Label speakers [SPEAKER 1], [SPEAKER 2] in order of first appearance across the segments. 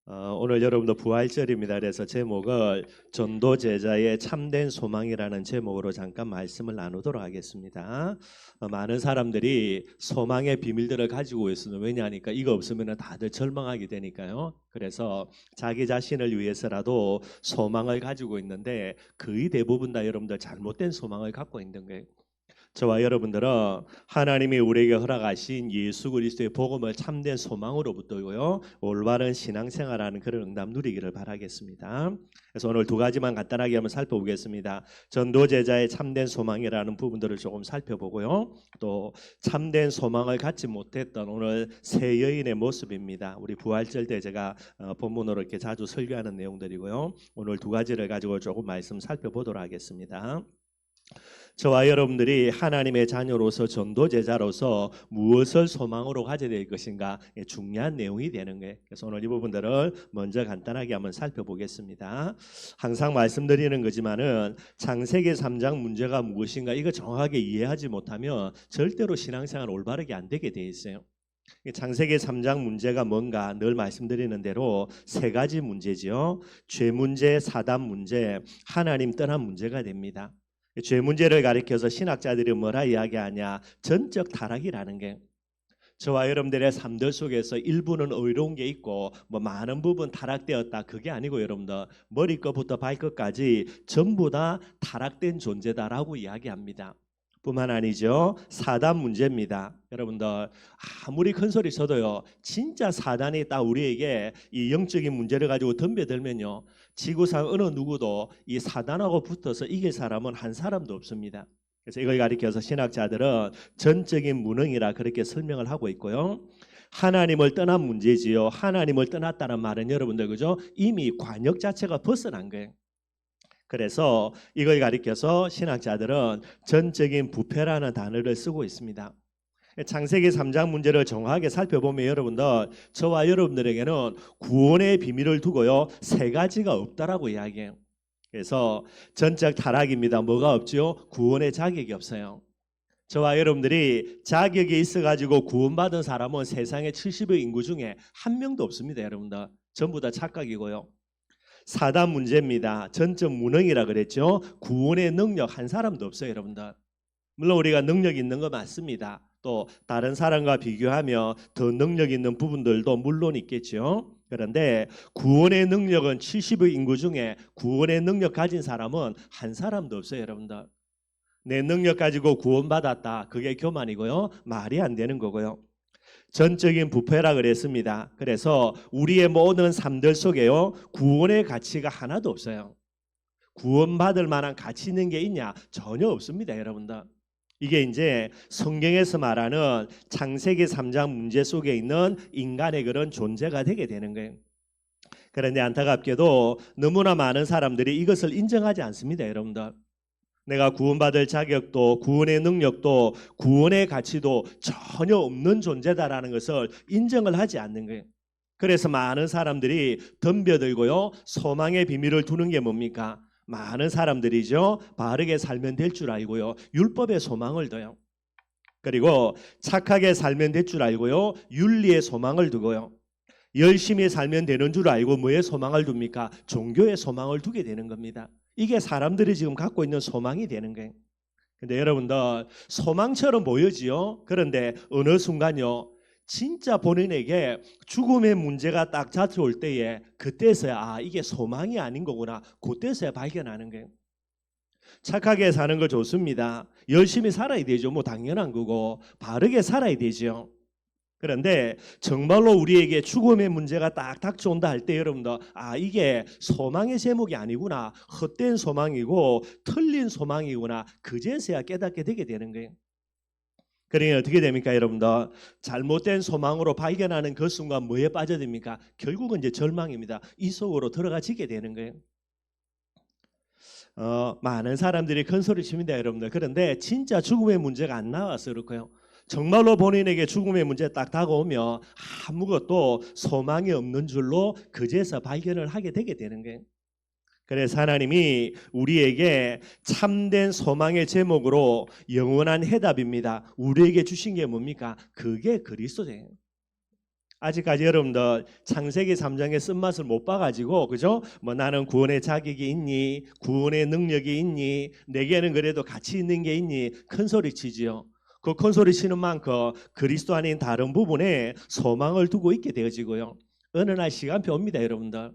[SPEAKER 1] 오늘 여러분도 부활절입니다. 그래서 제목을 전도 제자의 참된 소망이라는 제목으로 잠깐 말씀을 나누도록 하겠습니다. 많은 사람들이 소망의 비밀들을 가지고 있으면 왜냐하니까 이거 없으면 다들 절망하게 되니까요. 그래서 자기 자신을 위해서라도 소망을 가지고 있는데 거의 대부분 다 여러분들 잘못된 소망을 갖고 있는 거예요. 저와 여러분들은 하나님이 우리에게 허락하신 예수 그리스도의 복음을 참된 소망으로 붙들고요, 올바른 신앙생활하는 그런 응답 누리기를 바라겠습니다. 그래서 오늘 두 가지만 간단하게 한번 살펴보겠습니다. 전도 제자의 참된 소망이라는 부분들을 조금 살펴보고요, 또 참된 소망을 갖지 못했던 오늘 세 여인의 모습입니다. 우리 부활절 때 제가 본문으로 이렇게 자주 설교하는 내용들이고요, 오늘 두 가지를 가지고 조금 말씀 살펴보도록 하겠습니다. 저와 여러분들이 하나님의 자녀로서 전도 제자로서 무엇을 소망으로 가져야 될 것인가 중요한 내용이 되는 거예요. 그래서 오늘 이 부분들을 먼저 간단하게 한번 살펴보겠습니다. 항상 말씀드리는 거지만은 창세기 3장 문제가 무엇인가 이거 정확하게 이해하지 못하면 절대로 신앙생활 올바르게 안 되게 돼 있어요. 창세기 3장 문제가 뭔가 늘 말씀드리는 대로 세 가지 문제지요. 죄 문제, 사단 문제, 하나님 떠난 문제가 됩니다. 죄 문제를 가리켜서 신학자들이 뭐라 이야기하냐, 전적 타락이라는 게, 저와 여러분들의 삶들 속에서 일부는 의로운 게 있고 뭐 많은 부분 타락되었다, 그게 아니고 여러분들 머리끝부터 발끝까지 전부 다 타락된 존재다라고 이야기합니다. 뿐만 아니죠, 사단 문제입니다. 여러분들 아무리 큰 소리 쳐도요, 진짜 사단이 딱 우리에게 이 영적인 문제를 가지고 덤벼들면요, 지구상 어느 누구도 이 사단하고 붙어서 이길 사람은 한 사람도 없습니다. 그래서 이걸 가리켜서 신학자들은 전적인 무능이라 그렇게 설명을 하고 있고요, 하나님을 떠난 문제지요. 하나님을 떠났다는 말은 여러분들 그죠, 이미 관역 자체가 벗어난 거예요. 그래서 이걸 가리켜서 신학자들은 전적인 부패라는 단어를 쓰고 있습니다. 창세기 3장 문제를 정확하게 살펴보면 여러분들, 저와 여러분들에게는 구원의 비밀을 두고요, 세 가지가 없다라고 이야기해요. 그래서 전적 타락입니다. 뭐가 없죠? 구원의 자격이 없어요. 저와 여러분들이 자격이 있어가지고 구원받은 사람은 세상의 70의 인구 중에 한 명도 없습니다. 여러분들 전부 다 착각이고요. 사단 문제입니다. 전적 무능이라 그랬죠. 구원의 능력 한 사람도 없어요. 여러분들 물론 우리가 능력 있는 거 맞습니다. 또 다른 사람과 비교하며 더 능력 있는 부분들도 물론 있겠죠. 그런데 구원의 능력은 70의 인구 중에 구원의 능력 가진 사람은 한 사람도 없어요. 여러분들 내 능력 가지고 구원받았다, 그게 교만이고요, 말이 안 되는 거고요. 전적인 부패라 그랬습니다. 그래서 우리의 모든 삶들 속에요, 구원의 가치가 하나도 없어요. 구원받을 만한 가치 있는 게 있냐? 전혀 없습니다. 여러분들 이게 이제 성경에서 말하는 창세기 3장 문제 속에 있는 인간의 그런 존재가 되게 되는 거예요. 그런데 안타깝게도 너무나 많은 사람들이 이것을 인정하지 않습니다. 여러분들 내가 구원받을 자격도 구원의 능력도 구원의 가치도 전혀 없는 존재다라는 것을 인정을 하지 않는 거예요. 그래서 많은 사람들이 덤벼들고요, 소망의 비밀을 두는 게 뭡니까? 많은 사람들이죠, 바르게 살면 될 줄 알고요, 율법의 소망을 둬요. 그리고 착하게 살면 될 줄 알고요, 윤리의 소망을 두고요, 열심히 살면 되는 줄 알고 뭐의 소망을 둡니까? 종교의 소망을 두게 되는 겁니다. 이게 사람들이 지금 갖고 있는 소망이 되는 거예요. 근데 여러분들 소망처럼 보여지요. 그런데 어느 순간요, 진짜 본인에게 죽음의 문제가 딱 잡혀올 때에 그때서야 이게 소망이 아닌 거구나, 그때서야 발견하는 거예요. 착하게 사는 거 좋습니다. 열심히 살아야 되죠. 뭐 당연한 거고 바르게 살아야 되죠. 그런데 정말로 우리에게 죽음의 문제가 딱 닥쳐온다 할 때 여러분들 이게 소망의 제목이 아니구나, 헛된 소망이고 틀린 소망이구나, 그제서야 깨닫게 되게 되는 거예요. 그러니 어떻게 됩니까 여러분들? 잘못된 소망으로 발견하는 그 순간 뭐에 빠져듭니까? 결국은 이제 절망입니다. 이 속으로 들어가지게 되는 거예요. 많은 사람들이 큰 소리 칩니다 여러분들. 그런데 진짜 죽음의 문제가 안 나와서 그렇고요, 정말로 본인에게 죽음의 문제 딱 다가오면 아무것도 소망이 없는 줄로 그제서 발견을 하게 되게 되는 거예요. 그래서 하나님이 우리에게 참된 소망의 제목으로 영원한 해답입니다. 우리에게 주신 게 뭡니까? 그게 그리스도예요. 아직까지 여러분들 창세기 3장의 쓴맛을 못 봐가지고 그죠? 뭐 나는 구원의 자격이 있니? 구원의 능력이 있니? 내게는 그래도 가치 있는 게 있니? 큰 소리 치지요. 그 큰 소리 치는 만큼 그리스도 아닌 다른 부분에 소망을 두고 있게 되어지고요. 어느 날 시간표 옵니다, 여러분들.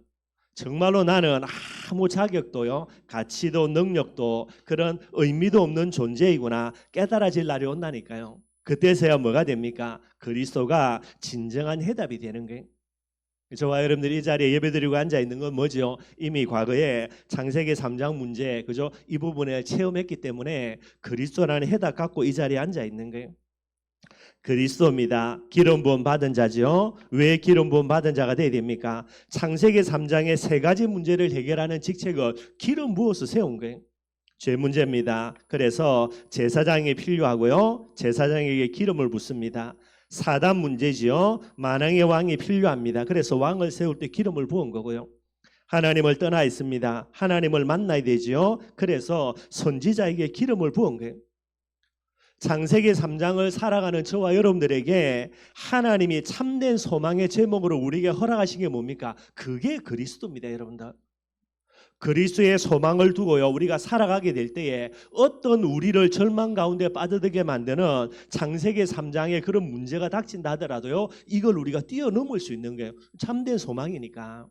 [SPEAKER 1] 정말로 나는 아무 자격도요, 가치도 능력도 그런 의미도 없는 존재이구나 깨달아질 날이 온다니까요. 그때서야 뭐가 됩니까? 그리스도가 진정한 해답이 되는 거예요. 저와 여러분들이 이 자리에 예배드리고 앉아 있는 건 뭐죠? 이미 과거에 창세기 3장 문제, 그죠? 이 부분을 체험했기 때문에 그리스도라는 해답 갖고 이 자리에 앉아 있는 거예요. 그리스도입니다. 기름 부음 받은 자죠. 왜 기름 부음 받은 자가 돼야 됩니까? 창세기 3장의 세 가지 문제를 해결하는 직책을 기름 부어서 세운 거예요. 죄 문제입니다. 그래서 제사장이 필요하고요. 제사장에게 기름을 붓습니다. 사단 문제지요. 만왕의 왕이 필요합니다. 그래서 왕을 세울 때 기름을 부은 거고요. 하나님을 떠나 있습니다. 하나님을 만나야 되지요. 그래서 선지자에게 기름을 부은 거예요. 창세기 3장을 살아가는 저와 여러분들에게 하나님이 참된 소망의 제목으로 우리에게 허락하신 게 뭡니까? 그게 그리스도입니다, 여러분들. 그리스도의 소망을 두고요, 우리가 살아가게 될 때에 어떤 우리를 절망 가운데 빠져들게 만드는 창세기 3장의 그런 문제가 닥친다 하더라도요, 이걸 우리가 뛰어넘을 수 있는 거예요. 참된 소망이니까.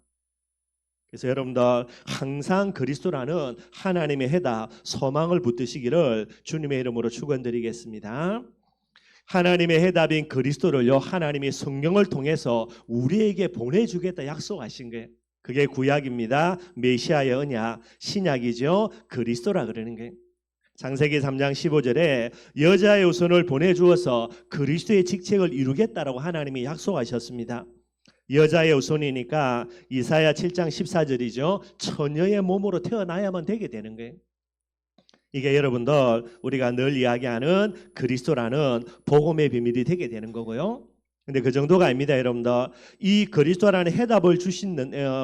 [SPEAKER 1] 그래서 여러분들 항상 그리스도라는 하나님의 해답, 소망을 붙드시기를 주님의 이름으로 축원드리겠습니다. 하나님의 해답인 그리스도를요, 하나님이 성령을 통해서 우리에게 보내주겠다 약속하신 거예요. 그게 구약입니다. 메시아의 언약, 신약이죠. 그리스도라 그러는 거예요. 창세기 3장 15절에 여자의 후손을 보내주어서 그리스도의 직책을 이루겠다라고 하나님이 약속하셨습니다. 여자의 후손이니까 이사야 7장 14절이죠. 처녀의 몸으로 태어나야만 되게 되는 거예요. 이게 여러분들 우리가 늘 이야기하는 그리스도라는 복음의 비밀이 되게 되는 거고요. 근데 그 정도가 아닙니다, 여러분들. 이 그리스도라는 해답을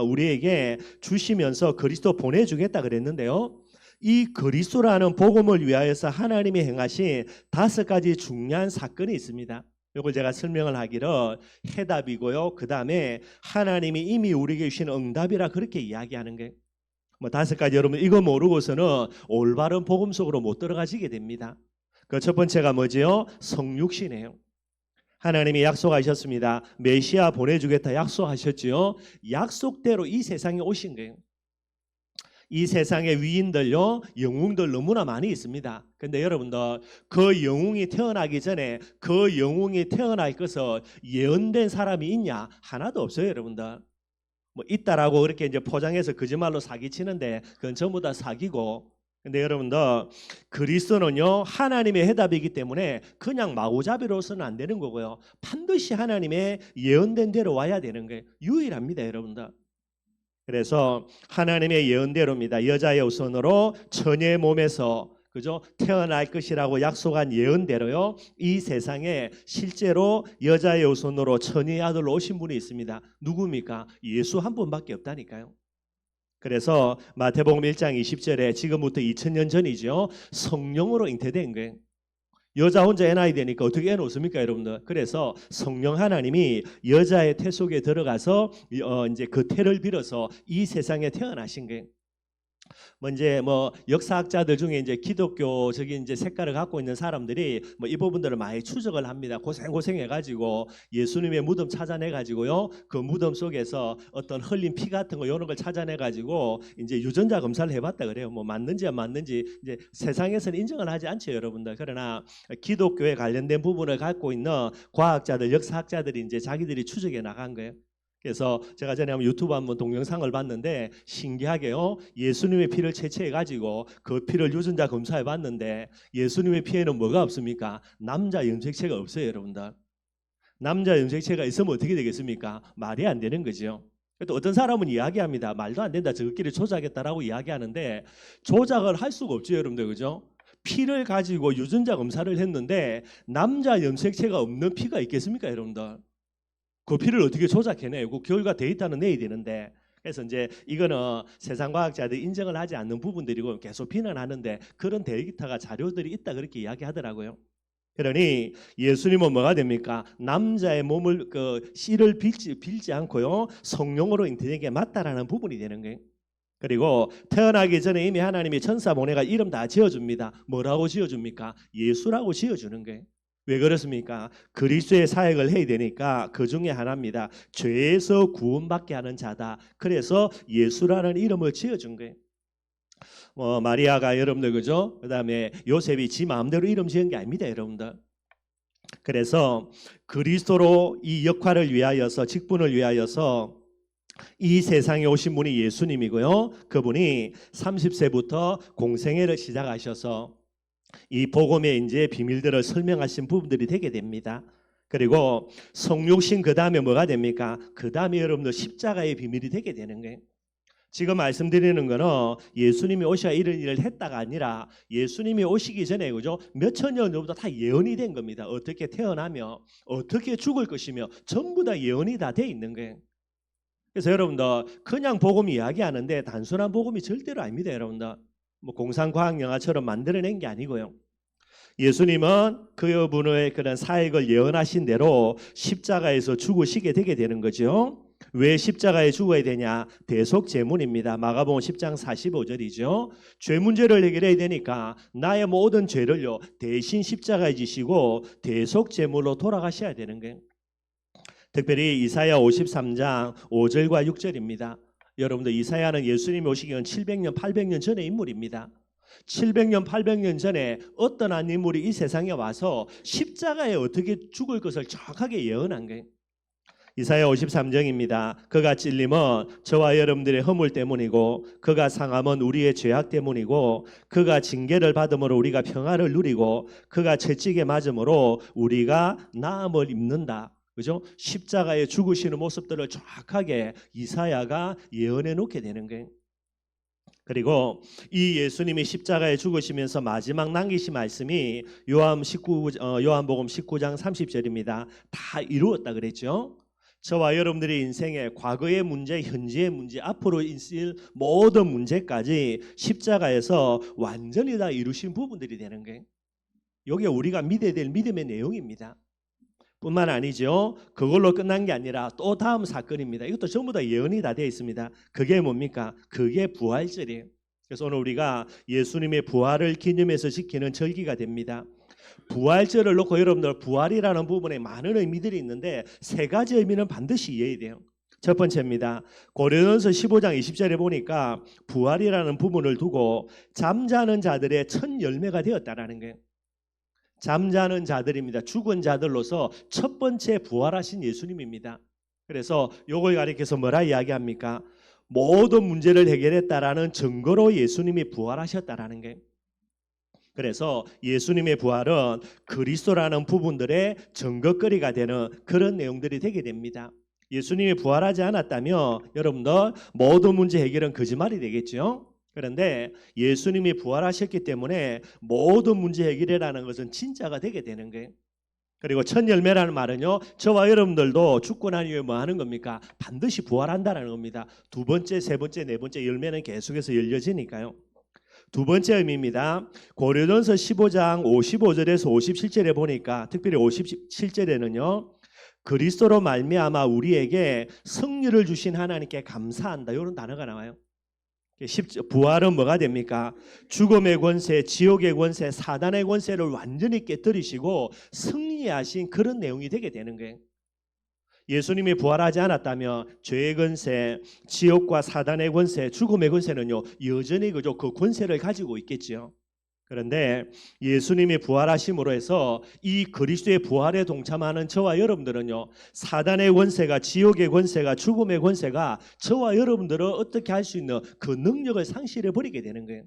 [SPEAKER 1] 우리에게 주시면서 그리스도 보내주겠다 그랬는데요. 이 그리스도라는 복음을 위하여서 하나님이 행하신 5가지 중요한 사건이 있습니다. 이걸 제가 설명을 하기를 해답이고요. 그 다음에 하나님이 이미 우리에게 주신 응답이라 그렇게 이야기하는 거예요. 뭐 5가지 여러분 이거 모르고서는 올바른 복음 속으로 못 들어가시게 됩니다. 그 첫 번째가 뭐지요? 성육신이에요. 하나님이 약속하셨습니다. 메시아 보내주겠다 약속하셨지요. 약속대로 이 세상에 오신 거예요. 이 세상에 위인들요, 영웅들 너무나 많이 있습니다. 근데 여러분들 그 영웅이 태어나기 전에 그 영웅이 태어날 것을 예언된 사람이 있냐? 하나도 없어요, 여러분들. 뭐 있다라고 그렇게 이제 포장해서 거짓말로 사기치는데 그건 전부 다 사기고. 근데 여러분들 그리스도는요 하나님의 해답이기 때문에 그냥 마구잡이로서는 안 되는 거고요. 반드시 하나님의 예언된 대로 와야 되는 거예요. 유일합니다, 여러분들. 그래서 하나님의 예언대로입니다. 여자의 후손으로 처녀의 몸에서 그죠? 태어날 것이라고 약속한 예언대로요. 이 세상에 실제로 여자의 후손으로 처녀의 아들로 오신 분이 있습니다. 누굽니까? 예수 한 분밖에 없다니까요. 그래서 마태복음 1장 20절에 지금부터 2000년 전이죠. 성령으로 잉태된 거예요. 여자 혼자 애 낳아야 되니까 어떻게 애 놓습니까, 여러분들? 그래서 성령 하나님이 여자의 태 속에 들어가서 이제 그 태를 빌어서 이 세상에 태어나신 거예요. 뭐 역사학자들 중에 이제 기독교적인 이제 색깔을 갖고 있는 사람들이 뭐 이 부분들을 많이 추적을 합니다. 고생해가지고 예수님의 무덤 찾아내가지고요, 그 무덤 속에서 어떤 흘린 피 같은 거 이런 걸 찾아내가지고 이제 유전자 검사를 해봤다 그래요. 뭐 맞는지 안 맞는지 이제 세상에서는 인정을 하지 않죠, 여러분들. 그러나 기독교에 관련된 부분을 갖고 있는 과학자들, 역사학자들이 이제 자기들이 추적해 나간 거예요. 그래서 제가 전에 한번 유튜브 한번 동영상을 봤는데 신기하게요, 예수님의 피를 채취해 가지고 그 피를 유전자 검사해 봤는데 예수님의 피에는 뭐가 없습니까? 남자 염색체가 없어요, 여러분들. 남자 염색체가 있으면 어떻게 되겠습니까? 말이 안 되는 거죠. 또 어떤 사람은 이야기합니다. 말도 안 된다, 저것끼리 조작했다라고 이야기하는데 조작을 할 수가 없죠, 여러분들. 그죠? 피를 가지고 유전자 검사를 했는데 남자 염색체가 없는 피가 있겠습니까, 여러분들? 그 피를 어떻게 조작해내고 결과 데이터는 내야 되는데, 그래서 이제 이거는 세상 과학자들이 인정을 하지 않는 부분들이고 계속 비난하는데 그런 데이터가 자료들이 있다 그렇게 이야기하더라고요. 그러니 예수님은 뭐가 됩니까? 남자의 몸을 씨를 빌지 않고요, 성령으로 인터넷에 맞다라는 부분이 되는 거예요. 그리고 태어나기 전에 이미 하나님이 천사 보내가 이름 다 지어줍니다. 뭐라고 지어줍니까? 예수라고 지어주는 거예요. 왜 그렇습니까? 그리스도의 사역을 해야 되니까 그 중에 하나입니다. 죄에서 구원받게 하는 자다. 그래서 예수라는 이름을 지어준 거예요. 마리아가 여러분들 그죠? 그다음에 요셉이 지 마음대로 이름 지은 게 아닙니다, 여러분들. 그래서 그리스도로 이 역할을 위하여서, 직분을 위하여서 이 세상에 오신 분이 예수님이고요. 그분이 30세부터 공생애를 시작하셔서 이 복음의 이제 비밀들을 설명하신 부분들이 되게 됩니다. 그리고 성육신 그 다음에 뭐가 됩니까? 그 다음에 여러분들 십자가의 비밀이 되게 되는 거예요. 지금 말씀드리는 거는 예수님이 오셔야 이런 일을 했다가 아니라 예수님이 오시기 전에 그죠? 몇천 년 전부터 다 예언이 된 겁니다. 어떻게 태어나며 어떻게 죽을 것이며 전부 다 예언이 다 돼 있는 거예요. 그래서 여러분들 그냥 복음 이야기하는데 단순한 복음이 절대로 아닙니다, 여러분들. 공상과학 영화처럼 만들어낸 게 아니고요. 예수님은 그분의 그런 사역을 예언하신 대로 십자가에서 죽으시게 되게 되는 거죠. 왜 십자가에 죽어야 되냐? 대속제물입니다. 마가복음 10장 45절이죠. 죄 문제를 해결해야 되니까 나의 모든 죄를요 대신 십자가에 지시고 대속제물로 돌아가셔야 되는 거예요. 특별히 이사야 53장 5절과 6절입니다. 여러분들 이사야는 예수님이 오시기 전 700년 800년 전의 인물입니다. 700년 800년 전에 어떤 한 인물이 이 세상에 와서 십자가에 어떻게 죽을 것을 정확하게 예언한 거예요. 이사야 53장입니다. 그가 찔림은 저와 여러분들의 허물 때문이고 그가 상함은 우리의 죄악 때문이고 그가 징계를 받음으로 우리가 평화를 누리고 그가 채찍에 맞음으로 우리가 나음을 입는다. 그죠? 십자가에 죽으시는 모습들을 정확하게 이사야가 예언해 놓게 되는 거예요. 그리고 이 예수님이 십자가에 죽으시면서 마지막 남기신 말씀이 요한복음 19장 30절입니다. 다 이루었다 그랬죠. 저와 여러분들의 인생의 과거의 문제, 현재의 문제, 앞으로 있을 모든 문제까지 십자가에서 완전히 다 이루신 부분들이 되는 거예요. 이게 우리가 믿어야 될 믿음의 내용입니다. 뿐만 아니죠. 그걸로 끝난 게 아니라 또 다음 사건입니다. 이것도 전부 다 예언이 다 되어 있습니다. 그게 뭡니까? 그게 부활절이에요. 그래서 오늘 우리가 예수님의 부활을 기념해서 지키는 절기가 됩니다. 부활절을 놓고 여러분들 부활이라는 부분에 많은 의미들이 있는데 세 가지 의미는 반드시 이해해야 돼요. 첫 번째입니다. 고린도전서 15장 20절에 보니까 부활이라는 부분을 두고 잠자는 자들의 첫 열매가 되었다라는 거예요. 잠자는 자들입니다. 죽은 자들로서 첫 번째 부활하신 예수님입니다. 그래서 요걸 가리켜서 뭐라 이야기합니까? 모든 문제를 해결했다라는 증거로 예수님이 부활하셨다라는 거예요. 그래서 예수님의 부활은 그리스도라는 부분들의 증거거리가 되는 그런 내용들이 되게 됩니다. 예수님이 부활하지 않았다면 여러분들 모든 문제 해결은 거짓말이 되겠죠. 그런데 예수님이 부활하셨기 때문에 모든 문제 해결이라는 것은 진짜가 되게 되는 거예요. 그리고 첫 열매라는 말은요, 저와 여러분들도 죽고 난 이후에 뭐 하는 겁니까? 반드시 부활한다는 겁니다. 두 번째, 세 번째, 네 번째 열매는 계속해서 열려지니까요. 두 번째 의미입니다. 고린도전서 15장 55절에서 57절에 보니까 특별히 57절에는요. 그리스도로 말미암아 우리에게 승리를 주신 하나님께 감사한다. 이런 단어가 나와요. 부활은 뭐가 됩니까? 죽음의 권세, 지옥의 권세, 사단의 권세를 완전히 깨뜨리시고 승리하신 그런 내용이 되게 되는 거예요. 예수님이 부활하지 않았다면 죄의 권세, 지옥과 사단의 권세, 죽음의 권세는요 여전히 그 권세를 가지고 있겠지요. 그런데 예수님이 부활하심으로 해서 이 그리스도의 부활에 동참하는 저와 여러분들은요 사단의 권세가, 지옥의 권세가, 죽음의 권세가 저와 여러분들을 어떻게 할 수 있는 그 능력을 상실해 버리게 되는 거예요.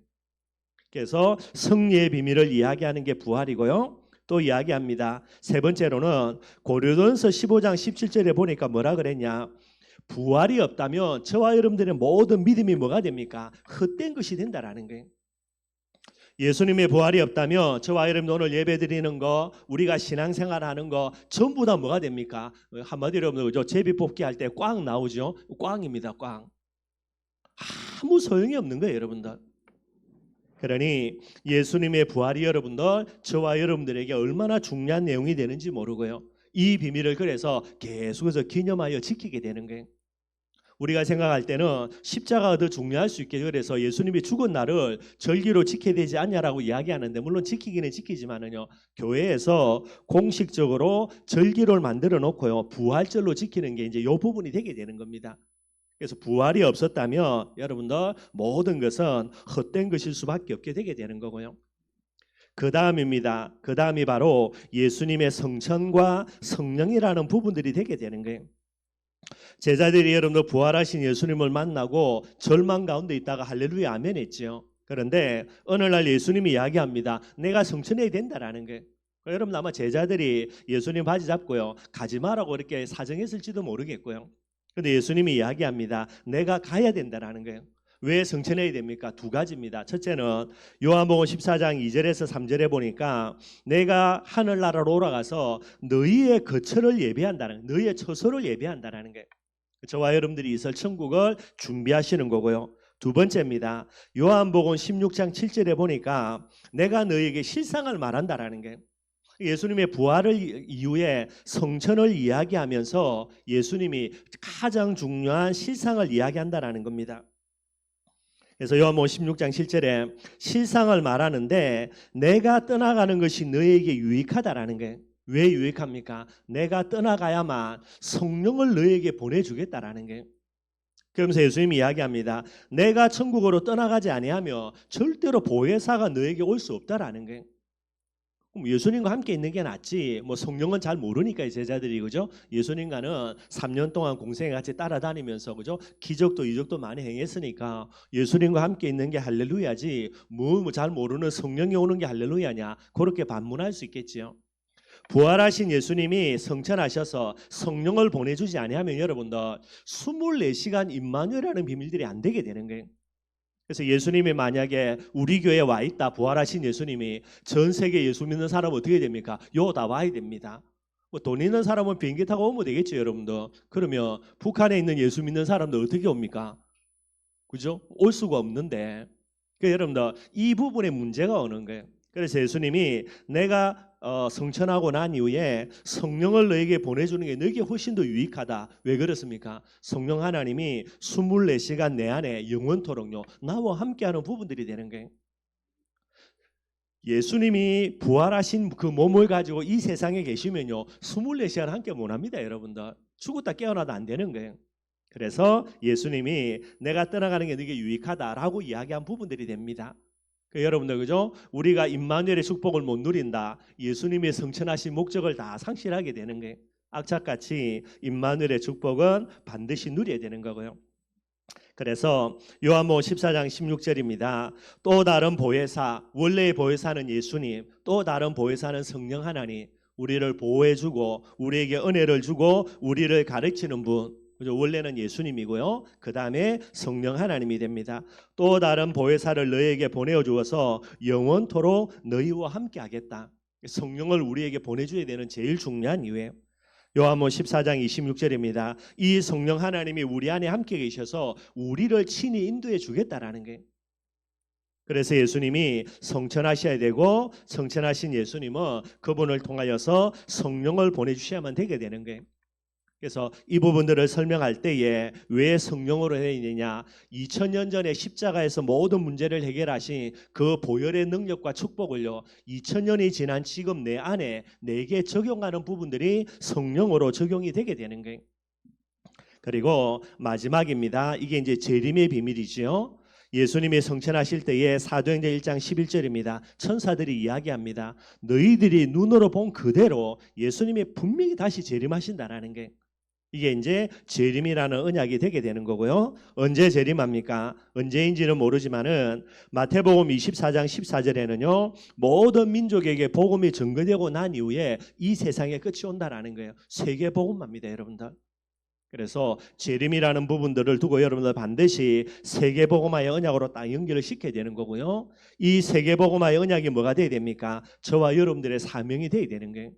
[SPEAKER 1] 그래서 승리의 비밀을 이야기하는 게 부활이고요. 또 이야기합니다. 세 번째로는 고린도전서 15장 17절에 보니까 뭐라 그랬냐? 부활이 없다면 저와 여러분들의 모든 믿음이 뭐가 됩니까? 헛된 것이 된다라는 거예요. 예수님의 부활이 없다면 저와 여러분 오늘 예배드리는 거, 우리가 신앙생활하는 거 전부 다 뭐가 됩니까? 한마디로 여러분들 제비 뽑기 할 때 꽝 나오죠? 꽝입니다. 꽝. 아무 소용이 없는 거예요, 여러분들. 그러니 예수님의 부활이 여러분들, 저와 여러분들에게 얼마나 중요한 내용이 되는지 모르고요. 이 비밀을 그래서 계속해서 기념하여 지키게 되는 거예요. 우리가 생각할 때는 십자가가 더 중요할 수 있게, 그래서 예수님이 죽은 날을 절기로 지켜야 되지 않냐라고 이야기하는데, 물론 지키기는 지키지만은요, 교회에서 공식적으로 절기를 만들어 놓고요, 부활절로 지키는 게 이제 이 부분이 되게 되는 겁니다. 그래서 부활이 없었다면 여러분들 모든 것은 헛된 것일 수밖에 없게 되게 되는 거고요. 그 다음입니다. 그 다음이 바로 예수님의 성천과 성령이라는 부분들이 되게 되는 거예요. 제자들이 여러분들 부활하신 예수님을 만나고 절망 가운데 있다가 할렐루야 아멘 했죠. 그런데 어느 날 예수님이 이야기합니다. 내가 성천해야 된다라는 거예요. 여러분 아마 제자들이 예수님 바지 잡고요, 가지 마라고 이렇게 사정했을지도 모르겠고요. 그런데 예수님이 이야기합니다. 내가 가야 된다라는 거예요. 왜 성천해야 됩니까? 두 가지입니다. 첫째는 요한복음 14장 2절에서 3절에 보니까 내가 하늘나라로 올라가서 너희의 거처를 예비한다는, 너희의 처소를 예비한다라는 거예요. 저와 여러분들이 있을 천국을 준비하시는 거고요. 두 번째입니다. 요한복음 16장 7절에 보니까 내가 너희에게 실상을 말한다라는 거예요. 예수님의 부활을 이후에 성천을 이야기하면서 예수님이 가장 중요한 실상을 이야기한다라는 겁니다. 그래서 요한복음 16장 7절에 실상을 말하는데 내가 떠나가는 것이 너희에게 유익하다라는 거예요. 왜 유익합니까? 내가 떠나가야만 성령을 너희에게 보내주겠다라는 거예요. 그러면서 예수님이 이야기합니다. 내가 천국으로 떠나가지 아니하며 절대로 보혜사가 너에게 올 수 없다라는 거예요. 그럼 예수님과 함께 있는 게 낫지. 뭐 성령은 잘 모르니까 제자들이, 그죠? 예수님과는 3년 동안 공생에 같이 따라다니면서, 그죠? 기적도 이적도 많이 행했으니까 예수님과 함께 있는 게 할렐루야지. 뭐 잘 모르는 성령이 오는 게 할렐루야냐? 그렇게 반문할 수 있겠지요. 부활하신 예수님이 성천하셔서 성령을 보내주지 아니하면 여러분들 24시간 임마누엘이라는 비밀들이 안 되게 되는 거예요. 그래서 예수님이 만약에 우리 교회에 와 있다, 부활하신 예수님이, 전 세계 예수 믿는 사람은 어떻게 됩니까? 요 다 와야 됩니다. 뭐 돈 있는 사람은 비행기 타고 오면 되겠죠, 여러분들. 그러면 북한에 있는 예수 믿는 사람들 어떻게 옵니까? 그죠? 올 수가 없는데. 그러니까 여러분들 이 부분에 문제가 오는 거예요. 그래서 예수님이 내가 성천하고 난 이후에 성령을 너에게 보내주는 게 너에게 훨씬 더 유익하다. 왜 그렇습니까? 성령 하나님이 24시간 내 안에 영원토록요 나와 함께하는 부분들이 되는 거예요. 예수님이 부활하신 그 몸을 가지고 이 세상에 계시면요 24시간 함께 못합니다. 여러분들 죽었다 깨어나도 안 되는 거예요. 그래서 예수님이 내가 떠나가는 게 너에게 유익하다라고 이야기한 부분들이 됩니다. 여러분들, 그죠? 우리가 임마누엘의 축복을 못 누린다, 예수님의 성천하신 목적을 다 상실하게 되는 거예요. 악착같이 임마누엘의 축복은 반드시 누려야 되는 거고요. 그래서 요한복음 14장 16절입니다. 또 다른 보혜사, 원래의 보혜사는 예수님, 또 다른 보혜사는 성령 하나님, 우리를 보호해주고 우리에게 은혜를 주고 우리를 가르치는 분, 원래는 예수님이고요. 그 다음에 성령 하나님이 됩니다. 또 다른 보혜사를 너희에게 보내어 주어서 영원토록 너희와 함께 하겠다. 성령을 우리에게 보내줘야 되는 제일 중요한 이유예요. 요한복음 14장 26절입니다. 이 성령 하나님이 우리 안에 함께 계셔서 우리를 친히 인도해 주겠다라는 거예요. 그래서 예수님이 성천하셔야 되고, 성천하신 예수님은 그분을 통하여서 성령을 보내주셔야만 되게 되는 거예요. 그래서 이 부분들을 설명할 때에 왜 성령으로 해야 되느냐, 2000년 전에 십자가에서 모든 문제를 해결하신 그 보혈의 능력과 축복을요 2000년이 지난 지금 내 안에 내게 적용하는 부분들이 성령으로 적용이 되게 되는 거예요. 그리고 마지막입니다. 이게 이제 재림의 비밀이지요. 예수님이 성천하실 때에 사도행전 1장 11절입니다. 천사들이 이야기합니다. 너희들이 눈으로 본 그대로 예수님이 분명히 다시 재림하신다라는 게, 이게 이제 재림이라는 언약이 되게 되는 거고요. 언제 재림합니까? 언제인지는 모르지만은 마태복음 24장 14절에는요 모든 민족에게 복음이 전거되고 난 이후에 이 세상의 끝이 온다라는 거예요. 세계 복음입니다, 여러분들. 그래서 재림이라는 부분들을 두고 여러분들 반드시 세계복음화의 언약으로 딱 연결을 시켜야 되는 거고요. 이 세계복음화의 언약이 뭐가 돼야 됩니까? 저와 여러분들의 사명이 돼야 되는 거예요.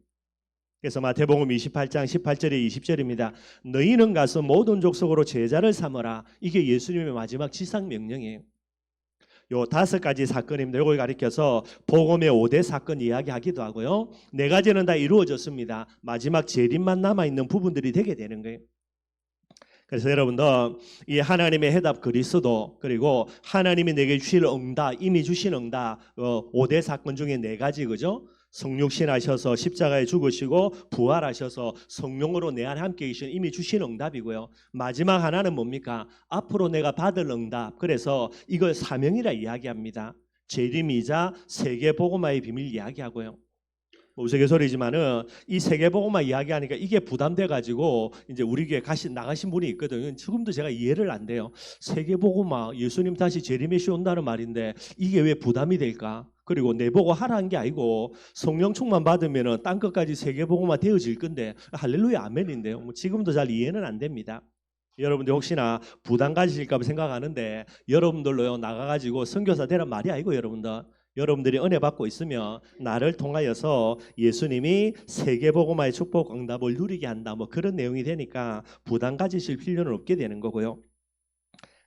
[SPEAKER 1] 그래서 마태복음 28장 18절에 20절입니다. 너희는 가서 모든 족속으로 제자를 삼으라. 이게 예수님의 마지막 지상 명령이에요. 요 5가지 사건입니다. 이걸 가리켜서 복음의 5대 사건 이야기하기도 하고요. 4가지는 다 이루어졌습니다. 마지막 재림만 남아있는 부분들이 되게 되는 거예요. 그래서 여러분들 이 하나님의 해답 그리스도, 그리고 하나님이 내게 주실 응답, 이미 주신 응답, 5대 사건 중에 4가지, 그죠? 성육신 하셔서 십자가에 죽으시고 부활하셔서 성령으로 내 안에 함께 계신 이미 주신 응답이고요. 마지막 하나는 뭡니까? 앞으로 내가 받을 응답. 그래서 이걸 사명이라 이야기합니다. 재림이자 세계 복음화의 비밀 이야기하고요. 우스갯소리지만은 이 세계복음만 이야기하니까 이게 부담돼 가지고 이제 우리 교회 나가신 분이 있거든요. 지금도 제가 이해를 안 돼요. 세계복음화, 예수님 다시 재림에시 온다는 말인데 이게 왜 부담이 될까? 그리고 내보고 하라는 게 아니고 성령 충만 받으면은 땅 끝까지 세계복음화 되어질 건데 할렐루야 아멘인데요. 뭐 지금도 잘 이해는 안 됩니다. 여러분들 혹시나 부담 가지실까 봐 생각하는데 여러분들로요 나가가지고 선교사 되란 말이 아니고 여러분들이 은혜 받고 있으면 나를 통하여서 예수님이 세계복음화의 축복 응답을 누리게 한다, 뭐 그런 내용이 되니까 부담 가지실 필요는 없게 되는 거고요.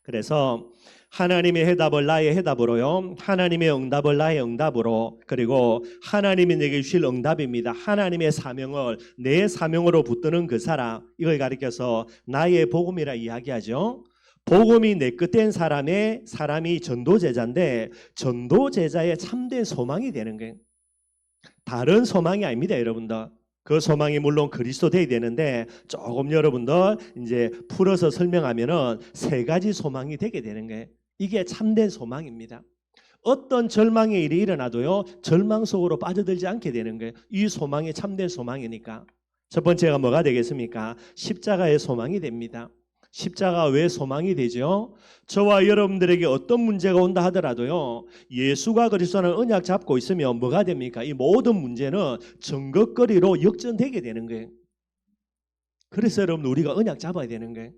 [SPEAKER 1] 그래서 하나님의 해답을 나의 해답으로요, 하나님의 응답을 나의 응답으로, 그리고 하나님이 내게 주실 응답입니다. 하나님의 사명을 내 사명으로 붙드는 그 사람, 이걸 가리켜서 나의 복음이라 이야기하죠. 복음이 내 끝된 사람이 전도제자인데 전도제자의 참된 소망이 되는 거예요. 다른 소망이 아닙니다, 여러분들. 그 소망이 물론 그리스도 되어야 되는데 조금 여러분들 이제 풀어서 설명하면은 3가지 소망이 되게 되는 거예요. 이게 참된 소망입니다. 어떤 절망의 일이 일어나도요 절망 속으로 빠져들지 않게 되는 거예요. 이 소망이 참된 소망이니까. 첫 번째가 뭐가 되겠습니까? 십자가의 소망이 됩니다. 십자가 왜 소망이 되죠? 저와 여러분들에게 어떤 문제가 온다 하더라도요 예수가 그리스도는 언약 잡고 있으면 뭐가 됩니까? 이 모든 문제는 정거거리로 역전되게 되는 거예요. 그래서 여러분 우리가 언약 잡아야 되는 거예요.